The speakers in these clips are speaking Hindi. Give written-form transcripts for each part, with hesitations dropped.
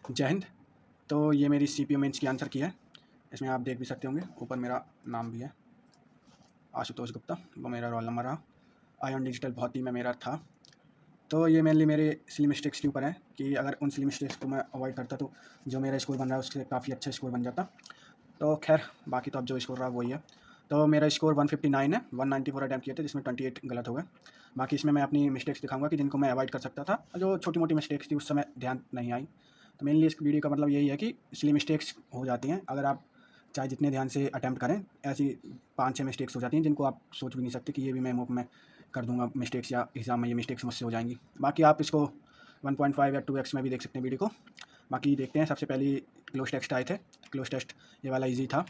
जय हिंद। तो ये मेरी सीपीयू मेंस की आंसर की है। इसमें आप देख भी सकते होंगे, ऊपर मेरा नाम भी है, आशुतोष गुप्ता, वो मेरा रोल नंबर रहा। आयन डिजिटल भौतिकी में मेरा था। तो ये मेनली मेरे सिली मिस्टेक्स के ऊपर है कि अगर उन सिली मिस्टेक्स को मैं अवॉइड करता तो जो मेरा स्कोर बन रहा है उससे काफ़ी अच्छा स्कोर बन जाता। तो खैर, बाकी तो अब जो स्कोर रहा वही है। तो मेरा स्कोर 159 है। 194 अटैम्प्ट किए थे, जिसमें 28 गलत हो गए। बाकी इसमें मैं अपनी मिस्टेक्स दिखाऊंगा कि जिनको मैं अवॉइड कर सकता था, जो छोटी मोटी मिस्टेक्स थी उस समय ध्यान नहीं आई। तो मेनली इस वीडियो का मतलब यही है कि सिली मिस्टेक्स हो जाती हैं, अगर आप चाहे जितने ध्यान से अटैम्प्ट करें, ऐसी 5-6 मिस्टेक्स हो जाती हैं जिनको आप सोच भी नहीं सकते कि ये भी मैं मुफ्त में कर दूंगा मिस्टेक्स, या एग्ज़ाम में ये मिस्टेक्स मुझसे हो जाएंगी। बाकी आप इसको 1.5 या 2x में भी देख सकते हैं वीडियो को। बाकी देखते हैं। सबसे पहले क्लोज टेक्स्ट आए थे। क्लोज टेस्ट ये वाला ईजी था।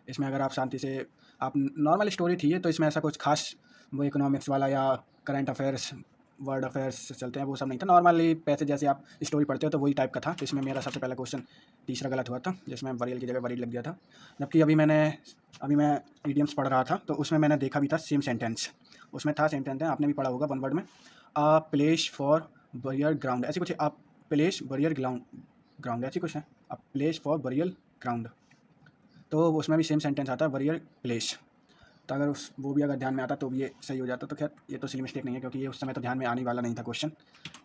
इसमें अगर आप शांति से, आप नॉर्मल स्टोरी थी ये, तो इसमें ऐसा कुछ खास वो इकोनॉमिक्स वाला या करंट अफेयर्स, वर्ल्ड अफेयर्स से चलते हैं वो सब नहीं था। नॉर्मली पैसे जैसे आप स्टोरी पढ़ते हो तो वही टाइप का था। तो इसमें मेरा सबसे पहला क्वेश्चन तीसरा गलत हुआ था, जिसमें बरियल की जगह वरीड लग गया था। जबकि अभी मैं ईडियम्स पढ़ रहा था, तो उसमें मैंने देखा भी था सेम सेंटेंस। उसमें था सेंटेंस है, आपने भी पढ़ा होगा वन वर्ड में, a place for barrier ground, ऐसी कुछ, अ प्लेस बरियर ग्राउंड ऐसी कुछ है, a place for burial ground. तो उसमें भी सेम सेंटेंस आता है, वरियर प्लेस। तो अगर वो भी अगर ध्यान में आता तो भी ये सही हो जाता। तो खैर, ये तो सिली मिस्टेक नहीं है, क्योंकि ये उस समय तो ध्यान में आने वाला नहीं था क्वेश्चन।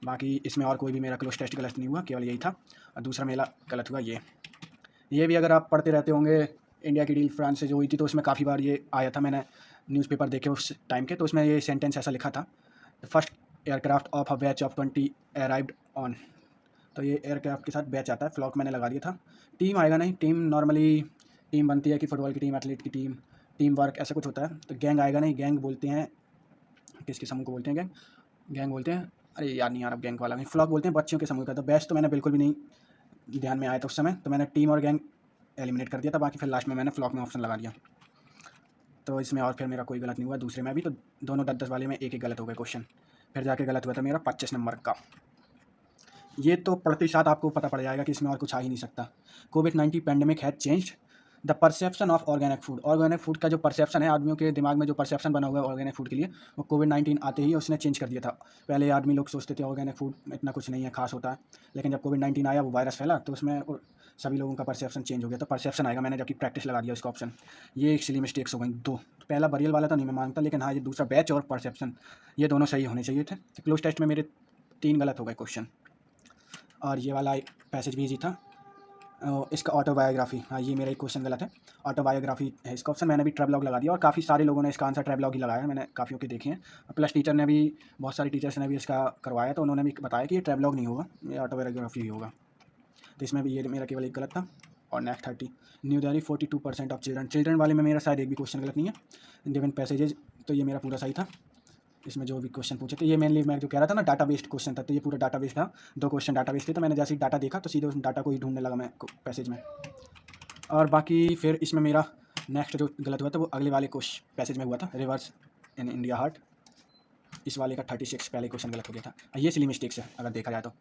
बाकी इसमें और कोई भी मेरा क्लोज टेस्ट गलत नहीं हुआ, केवल यही था। और दूसरा मेरा गलत हुआ ये भी अगर आप पढ़ते रहते होंगे, इंडिया की डील फ्रांस से जो हुई थी, तो उसमें काफ़ी बार ये आया था। मैंने न्यूज़पेपर देखे उस टाइम के, तो उसमें ये सेंटेंस ऐसा लिखा था, the first aircraft of a batch of 20 arrived on. तो ये एयरक्राफ्ट के साथ बैच आता है, फ्लॉक मैंने लगा दिया था। टीम आएगा नहीं, टीम नॉर्मली टीम बनती है कि फुटबॉल की टीम, एथलीट की टीम, टीम वर्क ऐसा कुछ होता है। तो गैंग आएगा नहीं, गैंग बोलते हैं किसके समूह को बोलते हैं, गैंग गैंग बोलते हैं, अरे याद नहीं आ रहा गैंग वाला नहीं, फ्लॉक बोलते हैं बच्चियों के समूह का। तो बैच तो मैंने बिल्कुल भी नहीं ध्यान में आया था उस समय, तो मैंने टीम और गैंग एलिमिनेट कर दिया था। बाकी फिर लास्ट में मैंने फ्लॉक में ऑप्शन लगा दिया। तो इसमें और फिर मेरा कोई गलत नहीं हुआ। दूसरे में भी तो दोनों 10-10 वाले में एक गलत हो गए क्वेश्चन। फिर जाके गलत हुआ था मेरा 25 नंबर का। ये तो पढ़ते साथ आपको पता पड़ जाएगा कि इसमें और कुछ आ ही नहीं सकता। कोविड-19 pandemic has changed the perception of organic food. Organic food का जो परसेप्शन है, आदमियों के दिमाग में जो परसेप्शन बना हुआ है ऑर्गेनिक फूड के लिए, वो कोविड-19 आते ही उसने चेंज कर दिया था। पहले आदमी लोग सोचते थे ऑर्गेनिक फूड इतना कुछ नहीं है, खास होता है। लेकिन जब कोविड-19 आया, वो वायरस फैला, तो उसमें सभी लोगों का परसेप्शन चेंज हो गया। तो परसेप्शन आएगा, मैंने जबकि प्रैक्टिस लगा दिया उसका ऑप्शन। ये एक्चुअली मिस्टेक्स हो गई दो। पहला बरियल वाला तो नहीं मैं मानता, लेकिन हाँ, ये दूसरा बैच और परसेप्शन, ये दोनों सही होने चाहिए थे। तो क्लोज टेस्ट में मेरे 3 गलत हो गए क्वेश्चन। और ये वाला एक पैसेज भी ईजी था। इसका ऑटोबायोग्राफी, हाँ ये मेरा एक क्वेश्चन गलत है। ऑटोबायोग्राफी है इसका ऑप्शन, मैंने भी ट्रेवलॉग लगा दिया, और काफ़ी सारे लोगों ने इसका आंसर ट्रेवलॉग ही लगाया है, मैंने काफ़ियों के देखे हैं। प्लस टीचर ने भी, बहुत सारे टीचर्स ने भी इसका करवाया, तो उन्होंने भी बताया कि ये ट्रेवलॉग नहीं होगा, ये ऑटोबायोग्राफी ही होगा। तो इसमें भी ये मेरा केवल एक गलत था। और next 30 new Delhi 42% of children वाले में मेरा शायद एक भी क्वेश्चन गलत नहीं है। गिवन पैसेजेज, तो ये मेरा पूरा सही था। इसमें जो भी क्वेश्चन पूछे थे, ये मेनली मैं जो कह रहा था ना, डाटा बेस्ड क्वेश्चन था, तो ये पूरा डाटा बेस्ड था। 2 क्वेश्चन डाटा बेस्ड थे, तो मैंने जैसे ही डाटा देखा तो सीधे उस डाटा को ही ढूंढने लगा मैं पैसेज में। और बाकी फिर इसमें मेरा नेक्स्ट जो गलत हुआ था वो अगले वाले क्वेश्चन पैसेज में हुआ था, रिवर्स इन इंडिया हार्ट। इस वाले का 36 पहले क्वेश्चन गलत हो गया था। ये सिली मिस्टेक्स है अगर देखा जाए तो।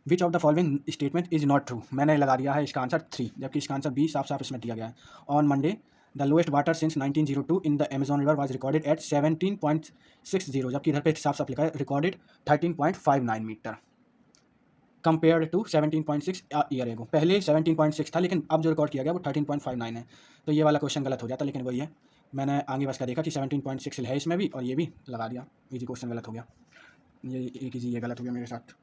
Which of the following statement is not true, मैंने लगा दिया है इसका आंसर 3, जबकि इसका आंसर बी साफ साफ इसमें दिया गया है। On Monday the lowest water since 1902 in the Amazon river was recorded at 17.60, जबकि इधर पे साफ साफ लिखा है recorded 13.59 metre compare to 17.6 year ago. पहले 17.6 था, लेकिन अब जो रिकॉर्ड किया गया वो 13.59 है। तो ये वाला क्वेश्चन गलत हो जाता, लेकिन वही है, मैंने आगे बस का देखा कि 17.6 है इसमें भी, और ये भी लगा दिया। इजी क्वेश्चन गलत हो गया, ये एक इजी ये गलत हो गया मेरे साथ।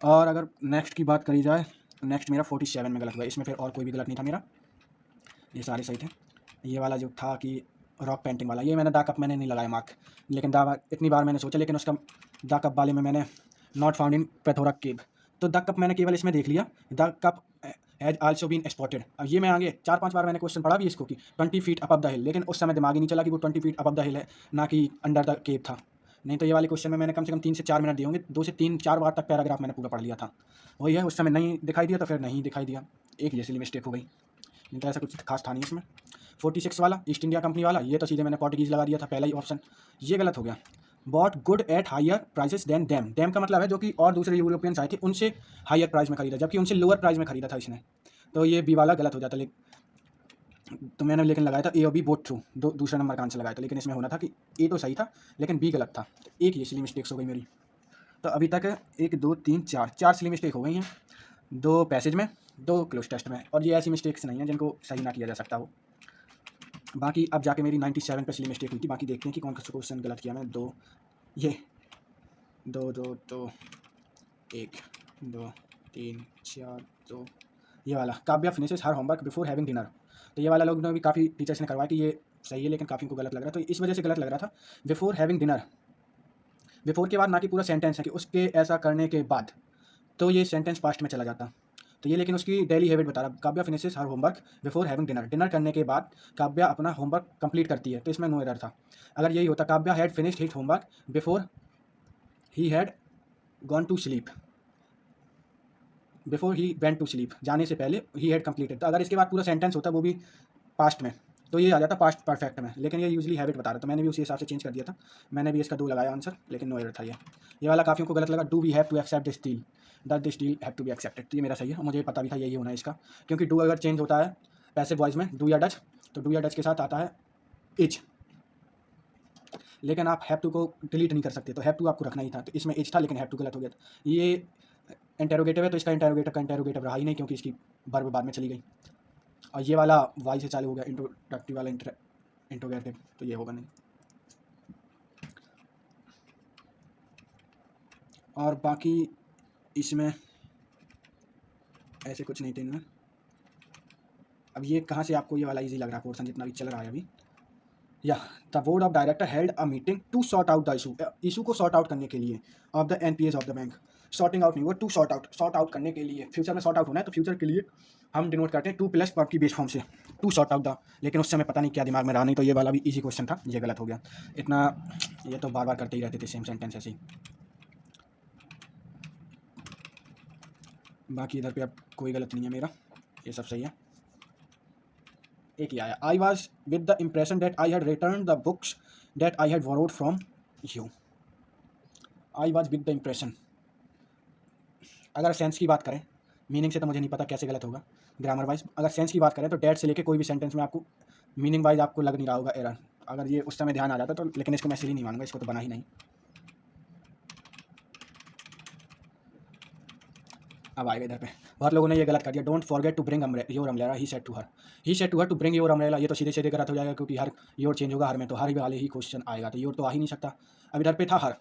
और अगर नेक्स्ट की बात करी जाए, नेक्स्ट मेरा 47 में गलत हुआ। इसमें फिर और कोई भी गलत नहीं था मेरा, ये सारे सही थे। ये वाला जो था कि रॉक पेंटिंग वाला, ये मैंने दा कप मैंने नहीं लगाया मार्क, लेकिन दा इतनी बार मैंने सोचा, लेकिन उसका दा कप वाले में मैंने नॉट फाउंड इन पेथोरा केव, तो द कप मैंने केवल इसमें देख लिया, the cup has also been spotted. अब ये मैं आगे 4-5 बार मैंने क्वेश्चन पढ़ा भी इसको कि 20 फीट अबव द हिल, लेकिन उस समय दिमाग ही नहीं चला कि वो 20 फीट अबव द हिल है, ना कि अंडर द केव था। नहीं तो ये वाले क्वेश्चन में मैंने कम से कम 3 से 4 मिनट दिए होंगे, 2 से 3-4 बार तक पैराग्राफ मैंने पूरा पढ़ लिया था। वही है, उस समय नहीं दिखाई दिया तो फिर नहीं दिखाई दिया, एक जैसी मिस्टेक हो गई, नहीं तो ऐसा कुछ खास था नहीं इसमें। 46 वाला ईस्ट इंडिया कंपनी वाला, ये तो सीधे मैंने पोर्टुगीज़ लगा दिया था पहला ही ऑप्शन, ये गलत हो गया। Bought good at higher prices than dam, dam का मतलब है जो कि और दूसरे यूरोपियंस आए थे उनसे हायर प्राइस में खरीदा, जबकि उनसे लोअर प्राइस में खरीदा था इसने। तो ये बी वाला गलत हो जाता, तो मैंने लेकिन लगाया था ए और बी बोथ ट्रू, दूसरा नंबर का आंसर लगाया था, लेकिन इसमें होना था कि ए तो सही था लेकिन बी गलत था। तो एक ये सिली मिस्टेक्स हो गई मेरी। तो अभी तक 1 2 3 4 4 सिली मिस्टेक हो गई हैं। 2 पैसेज में, 2 क्लोज टेस्ट में। और ये ऐसी मिस्टेक्स नहीं हैं जिनको सही ना किया जा सकता हो। बाकी अब जाके मेरी 97 पे सिली मिस्टेक हुई थी। बाकी देखते हैं कि कौन सा क्वेश्चन गलत किया मैं। 2 ये 2 2 2 1 2 3 4 2 ये वाला Kavya finishes her homework before having dinner. तो ये वाला लोग ने भी काफ़ी टीचर्स ने करवाया कि ये सही है, लेकिन काफ़ी को गलत लग रहा था। तो इस वजह से गलत लग रहा था। बिफोर हैविंग डिनर, बिफोर के बाद ना कि पूरा सेंटेंस है कि उसके ऐसा करने के बाद, तो ये सेंटेंस पास्ट में चला जाता। तो ये लेकिन उसकी डेली हैबिट बता रहा। Kavya finishes her homework before having dinner, dinner करने के बाद काव्या अपना होमवर्क कंप्लीट करती है। तो इसमें नो एरर था। अगर यही होता Kavya had finished his homework before he had gone to sleep, before he went to sleep, जाने से पहले ही हैड कंप्लीटेड। तो अगर इसके बाद पूरा सेंटेंस होता वो भी पास्ट में, तो ये आ जाता पास्ट परफेक्ट में। लेकिन ये यूजली हैबिट बता रहा, तो मैंने भी उसी हिसाब से चेंज कर दिया था। मैंने भी इसका 2 लगाया आंसर, लेकिन नो एरर था ये वाला काफ़ियों को गलत लगा। Do we have to accept this deal, that this deal have to be accepted. तो ये मेरा सही है, मुझे पता भी था यही होना है इसका, क्योंकि डू अगर चेंज होता है पैसिव वॉइस में डू या डच, तो डू या डच के साथ आता है इज, लेकिन आप हैव टू को डिलीट नहीं कर सकते, तो हैव टू आपको रखना ही था। तो इसमें इज था, लेकिन हैव टू गलत हो गया था। ये इंटेरोगेटिव है, तो इसका इंटेरोगेटिव का इंटेरोगेटिव रहा ही नहीं, क्योंकि इसकी वर्ब बाद में चली गई। और ये वाला वाई से चालू हो गया, इंट्रोडक्टिव वाला इंट्रोगेटिव, तो ये होगा नहीं। और बाकी इसमें ऐसे कुछ नहीं थे इनमें। अब ये कहाँ से आपको ये वाला इजी लग रहा है पोर्सन जितना भी चल रहा है अभी। या the board of director held a meeting to sort out the issue को सॉर्ट आउट करने के लिए of the NPS of the bank. Sorting out नहीं हुआ, टू सॉर्ट आउट करने के लिए। फ्यूचर में सॉर्ट आउट होना है, तो फ्यूचर के लिए हम डिनोट करते हैं 2 प्लस वर्ब की बेस फॉर्म से, टू सॉर्ट आउट द। लेकिन उस समय पता नहीं क्या दिमाग में रहा नहीं, तो ये वाला भी इजी क्वेश्चन था, ये गलत हो गया। इतना ये तो बार बार करते ही रहते थे सेम सेंटेंस ऐसे ही। बाकी इधर पे अब कोई गलत नहीं है मेरा, ये सब सही है। एक ही आया, I was with the impression that I had return the books that I had borrowed from you. I was with the impression, अगर सेंस की बात करें, मीनिंग से तो मुझे नहीं पता कैसे गलत होगा ग्रामर वाइज। अगर सेंस की बात करें तो डैट से लेके कोई भी सेंटेंस में आपको मीनिंग वाइज आपको लग नहीं रहा होगा एरर, अगर ये उस समय ध्यान आ जाता तो। लेकिन इसको मैं सिली नहीं मानूंगा, इसको तो बना ही नहीं। अब आएगा इधर पे, बहुत लोगों ने ये गलत कर दिया। Don't forget to bring your umbrella, he said to her to bring your umbrella. ये तो सीधे सीधे गलत हो जाएगा, क्योंकि हर योर चेंज होगा हर में, तो हर वाले ही क्वेश्चन आएगा, तो योर तो आ ही नहीं सकता। अब इधर पे था her,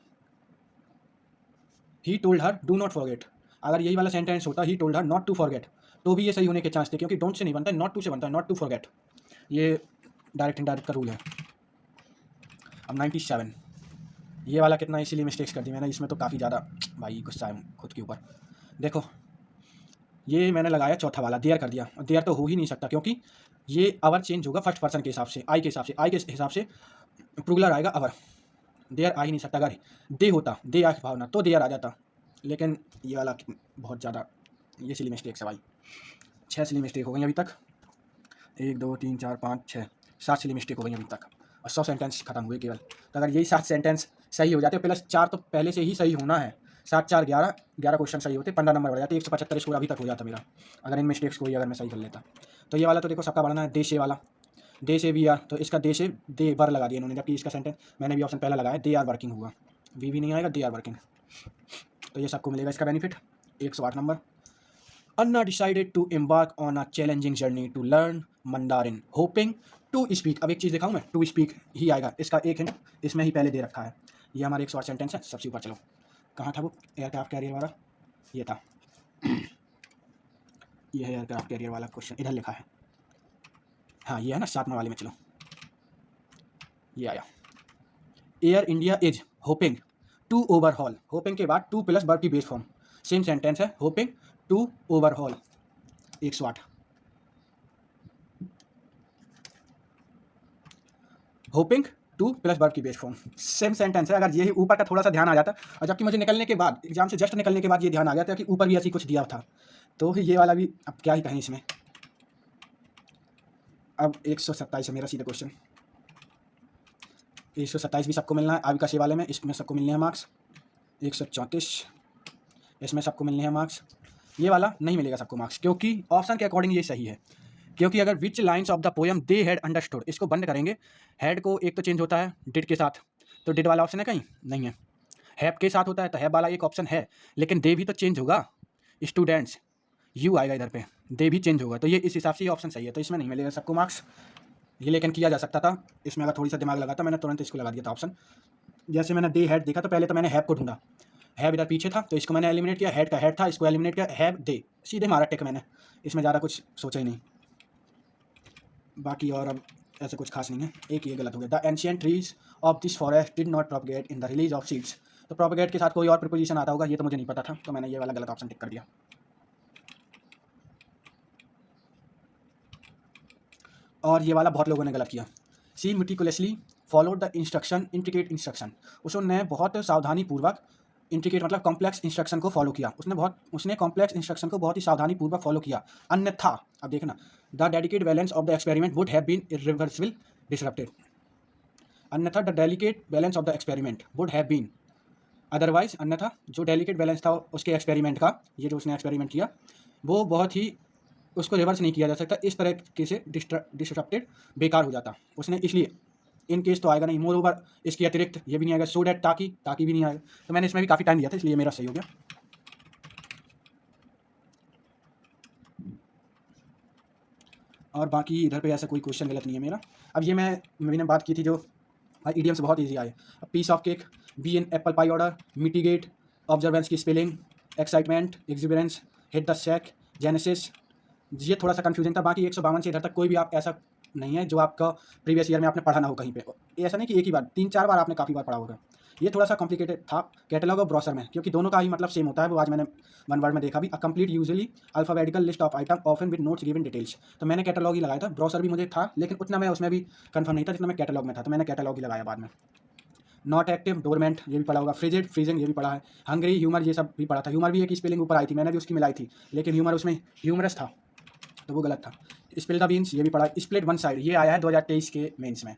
he told her do not forget. अगर यही वाला सेंटेंस होता he told her not to forget, तो भी ये सही होने के चांस थे, क्योंकि डोंट से नहीं बनता है, नॉट टू से बनता है, नॉट टू फॉरगेट। ये डायरेक्ट इनडायरेक्ट का रूल है। अब 97, ये वाला कितना इसीलिए मिस्टेक्स कर दी मैंने इसमें, तो काफ़ी ज़्यादा भाई गुस्सा है खुद के ऊपर। देखो ये मैंने लगाया चौथा वाला, देयर कर दिया। देयर तो हो ही नहीं सकता, क्योंकि ये अवर चेंज होगा फर्स्ट पर्सन के हिसाब से, आई के हिसाब से, आई के हिसाब से प्लूरल आएगा अवर। देयर आ ही नहीं सकता। अगर दे होता, दे आ भावना, तो देयर आ जाता। लेकिन ये वाला बहुत ज़्यादा ये सिली मिस्टेक है भाई। 6 सिली मिस्टेक हो गई अभी तक, 1 2 3 4 5 6 7 सिली मिस्टेक हो गई अभी तक, और 100 सेंटेंस खत्म हुए केवल। तो अगर यही 7 सेंटेंस सही हो जाते, प्लस 4 तो पहले से ही सही होना है, 7 4 11 11 क्वेश्चन सही होते, 15 नंबर बढ़ जाते, 175 स्कोर अभी तक हो जाता मेरा, अगर इन मिस्टेक्स को ही अगर मैं सही कर लेता। तो ये वाला तो देखो सबका बढ़ना है, दे से वाला, दे से वी आर, तो इसका दे से दे वर लगा दिया इन्होंने, जबकि इसका सेंटेंस मैंने भी ऑप्शन पहला लगाया, दे आर वर्किंग हुआ, वी भी नहीं आएगा, दे आर वर्किंग। तो ये सबको मिलेगा इसका benefit. 108 number, Anna decided to embark on a challenging journey to learn Mandarin, hoping to speak। अब एक चीज़ दिखाऊँ मैं, टू स्पीक ही आएगा, इसका एक हिंट इसमें ही पहले दे रखा है। ये हमारे 108 सेंटेंस है, सबसे ऊपर चलो, कहाँ था वो एयरक्राफ्ट कैरियर वाला, ये था, ये है एयरक्राफ्ट कैरियर वाला क्वेश्चन, इधर लिखा है, हाँ ये है ना 7वें वाले में। चलो ये आया, Air India is hoping to overhaul, hoping के बाद टू प्लस वर्ब की बेस फॉर्म, सेम सेंटेंस है, hoping to overhaul. 108, hoping to plus verb की बेस फॉर्म, सेम सेंटेंस है। अगर यही ऊपर का थोड़ा सा ध्यान आ जाता, और जबकि मुझे निकलने के बाद, एग्जाम से जस्ट निकलने के बाद ये ध्यान आ गया था कि ऊपर भी ऐसी कुछ दिया था, तो ये वाला भी अब क्या ही कहें इसमें। अब 127 है मेरा सीधा क्वेश्चन, 127 भी सबको मिलना है, आविका वाले में, इसमें सबको मिलने हैं मार्क्स। 134 इसमें सबको मिलने हैं मार्क्स। ये वाला नहीं मिलेगा सबको मार्क्स, क्योंकि ऑप्शन के अकॉर्डिंग ये सही है, क्योंकि अगर which lines of the poem they had understood, इसको बंद करेंगे, हैड को एक तो चेंज होता है डिड के साथ, तो डिड वाला ऑप्शन है कहीं नहीं है, हैव के साथ होता है तो हैव वाला एक ऑप्शन है, लेकिन दे भी तो चेंज होगा, स्टूडेंट्स, यू आएगा इधर पे, दे भी चेंज होगा, तो ये इस हिसाब से ये ऑप्शन सही है, तो इसमें नहीं मिलेगा सबको मार्क्स ये, लेकिन किया जा सकता था इसमें अगर थोड़ी सा दिमाग लगाता मैंने तुरंत इसको लगा दिया था ऑप्शन। जैसे मैंने दे हैड देखा तो पहले तो मैंने हैव को ढूंढा, हैव इधर पीछे था तो इसको मैंने एलिमिनेट किया, हैड का हैड था इसको एलिमिनेट किया, हैव दे सीधे मारा टेक मैंने, इसमें ज़्यादा कुछ सोचा ही नहीं। बाकी और अब ऐसे कुछ खास नहीं है, एक ये गलत हो गया, the ancient trees of this forest did not propagate in the release of seeds, तो प्रोपगेट के साथ कोई और प्रीपोजिशन आता होगा, ये तो मुझे नहीं पता था, तो मैंने ये वाला गलत ऑप्शन टिक कर दिया। और ये वाला बहुत लोगों ने गलत किया, she meticulously followed the instruction intricate instruction, उसने बहुत सावधानी पूर्वक, इंट्रिकेट मतलब कॉम्प्लेक्स इंस्ट्रक्शन को फॉलो किया, उसने कॉम्प्लेक्स इंस्ट्रक्शन को बहुत ही सावधानी पूर्वक फॉलो किया, अन्यथा अब देखना the dedicate balance of the experiment would have been irreversible disrupted, अन्यथा the delicate balance of the experiment would have been, otherwise अन्यथा जो डेलिकेट बैलेंस था उसके एक्सपेरिमेंट का, ये जो उसने एक्सपेरिमेंट किया वो बहुत ही, उसको रिवर्स नहीं किया जा सकता, इस तरह से डिसरप्टेड बेकार हो जाता उसने, इसलिए इन केस तो आएगा नहीं, मोर ओवर इसके अतिरिक्त ये भी नहीं आएगा, सो डैट ताकि भी नहीं आएगा, तो मैंने इसमें भी काफ़ी टाइम दिया था इसलिए मेरा सही हो गया। और बाकी इधर पे ऐसा कोई क्वेश्चन गलत नहीं है मेरा। अब ये मैंने बात की थी जो ईडियम्स बहुत ईजी आए, piece of cake, be in apple pie order, mitigate, observance की spelling, excitement, ebullience, hit the sack, genesis, ये थोड़ा सा कन्फ्यूजन था, बाकी 152 से इधर तक कोई भी आप ऐसा नहीं है जो आपका प्रीवियस ईयर में आपने पढ़ा ना हो कहीं पे, ऐसा नहीं कि एक ही बार 3-4 बार आपने काफ़ी बार पढ़ा होगा, ये थोड़ा सा कॉम्प्लिकेटेड था कैटलॉग और ब्रोशर में, क्योंकि दोनों का ही मतलब सेम होता है, वो आज मैंने वन वर्ड में देखा भी, a complete usually alphabetical list of item often with notes given details, तो मैंने कैटलॉग ही लगाया था, ब्रोशर भी मुझे था लेकिन उतना मैं उसमें भी कंफर्म नहीं था जितना मैं कैटलॉग में था, तो मैंने कैटलॉग ही लगाया बाद में। नॉट एक्टिव, डोरमेंट ये भी पढ़ा होगा, फ्रिजिड फ्रीजिंग ये भी पढ़ा है, हंग्री ह्यूमर ये सब भी पढ़ा था, ह्यूमर भी एक स्पेलिंग ऊपर आई थी मैंने भी उसकी मिलाई थी, लेकिन ह्यूमर उसमें ह्यूमरस था तो वो गलत था। स्पिल द बीन्स ये भी पढ़ा, स्प्लिट वन साइड ये आया है 2023 के मेंस में,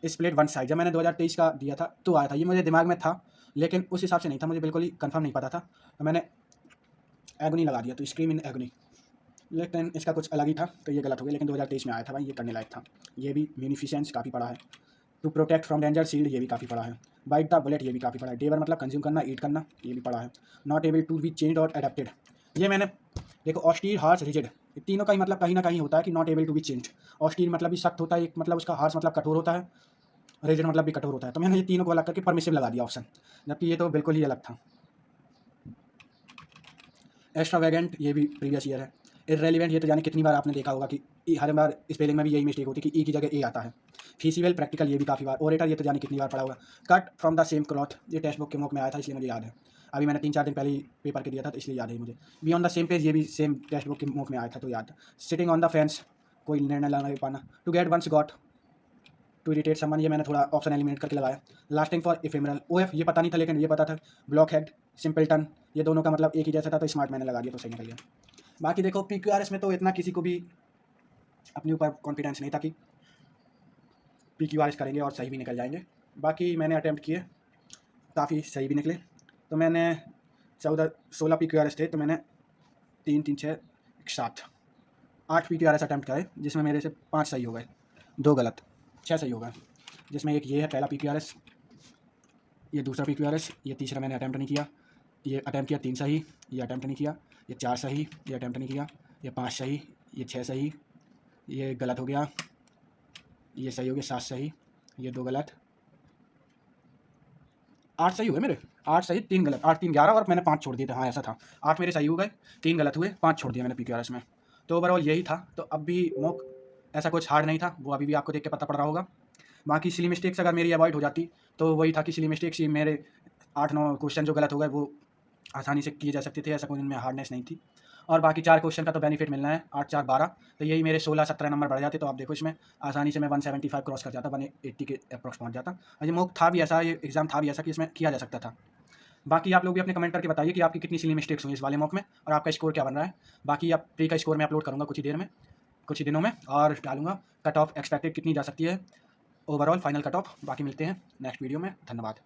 स्प्लिट वन साइड जब मैंने 2023 का दिया था तो आया था, ये मुझे दिमाग में था लेकिन उस हिसाब से नहीं था, मुझे बिल्कुल ही कंफर्म नहीं पता था, तो मैंने एगनी लगा दिया, तो स्क्रीम इन एगनी, लेकिन इसका कुछ अलग ही था तो ये गलत हो गया, लेकिन 2023 में आया था भाई, ये करने लायक था। ये भी म्यूनिफिशेंस काफ़ी पढ़ा है, to protect from danger shield ये भी काफ़ी पढ़ा है, बाइट द बुलेट ये भी काफ़ी पढ़ा है, डेवर मतलब कंज्यूम करना, ईट करना ये भी पढ़ा है, not able to be change और अडेप्टेड, ये मैंने देखो, ऑस्टीर हार्श रिजिड तीनों का ही मतलब कहीं ना कहीं होता है कि not able to be change, austere मतलब भी सख्त होता है, एक मतलब उसका हार्श मतलब कठोर होता है, रिजिड मतलब भी कठोर होता है, तो मैंने ये तीनों को अलग करके परमिसिव लगा दिया ऑप्शन, जबकि ये तो बिल्कुल ही अलग था। एक्स्ट्रावेगेंट ये भी प्रीवियस ईयर है, इररेलिवेंट ये तो जाने कितनी बार आपने देखा होगा कि हर बार स्पेलिंग में भी यही मिस्टेक होती है कि ई की जगह ए आता है, फीसिबल प्रैक्टिकल ये भी काफ़ी बार, ओरेटर ये तो जाने कितनी बार पढ़ा होगा, cut from the same cloth ये टेक्स्ट बुक के मुख में आया था इसलिए मुझे याद है, अभी मैंने 3-4 दिन पहले ही पेपर के दिया था तो इसलिए याद है मुझे, be on the same page ये भी सेम टेक्स्ट बुक के मुख में आया था तो याद था, सिटिंग ऑन द फेंस कोई निर्णय लगा नहीं पाना, to get once got, to irritate someone ये मैंने थोड़ा ऑप्शन एलिमिनेट करके लगाया, lasting for ephemeral, O F ये पता नहीं था लेकिन ये पता था, ब्लॉक हेड, सिंपल्टन ये दोनों का मतलब एक ही जैसा था तो स्मार्ट मैंने लगा दिया तो सही निकल गया। बाकी देखो PQRS में तो इतना किसी को भी अपने ऊपर कॉन्फिडेंस नहीं था कि PQRS करेंगे और सही भी निकल जाएंगे, बाकी मैंने अटैम्प्ट किए काफ़ी सही भी निकले, तो मैंने 16 PQRS थे तो मैंने 3, 3, 6, 7, 8 PQRS अटैम्प्ट करे जिसमें मेरे से 5 सही हो गए, 2 गलत, 6 सही हो गए, जिसमें एक ये है पहला PQRS, ये दूसरा PQRS, ये तीसरा मैंने अटैम्प्ट नहीं किया, ये अटैम्प्ट किया 3 सही, ये अटैम्प्ट नहीं किया, ये 4 सही, ये अटैम्प्ट नहीं किया, ये 5 सही, ये 6 सही, ये गलत हो गया, ये सही हो गया 7 सही, ये 2 गलत, 8 सही हुए मेरे, 8 सही 3 गलत, 8 3 11 और मैंने 5 छोड़ दिए थे, हाँ ऐसा था, 8 मेरे सही हो गए, 3 गलत हुए, 5 छोड़ दिया मैंने PQRS में, तो ओवरऑल यही था। तो अब भी मॉक ऐसा कुछ हार्ड नहीं था, वो अभी भी आपको देख के पता पड़ रहा होगा। बाकी सिली मिस्टेक्स अगर मेरी अवॉइड हो जाती तो वही था कि सिली मिस्टेक्स ही मेरे 8-9 क्वेश्चन जो गलत हो गए वो आसानी से किए जा सकते थे, ऐसा कोई इनमें हार्डनेस नहीं थी। और बाकी 4 क्वेश्चन का तो बेनिफिट मिलना है, 8 4 12, तो यही मेरे 16-17 नंबर बढ़ जाते, तो आप देखो इसमें आसानी से मैं 175 क्रॉस कर जाता, 180 के अप्रॉक्स पहुंच जाता। और ये मॉक था भी ऐसा, ये एग्ज़ाम था भी ऐसा कि इसमें किया जा सकता था। बाकी आप लोग भी अपने कमेंट करके बताइए कि आपकी कितनी सिली मिस्टेक्स हुई इस वाले मॉक में और आपका स्कोर क्या बन रहा है। बाकी आप प्री का स्कोर मैं अपलोड करूँगा कुछ ही दिनों में और डालूंगा कट ऑफ एक्सपेक्टेड कितनी जा सकती है, ओवरऑल फाइनल कट ऑफ। बाकी मिलते हैं नेक्स्ट वीडियो में, धन्यवाद।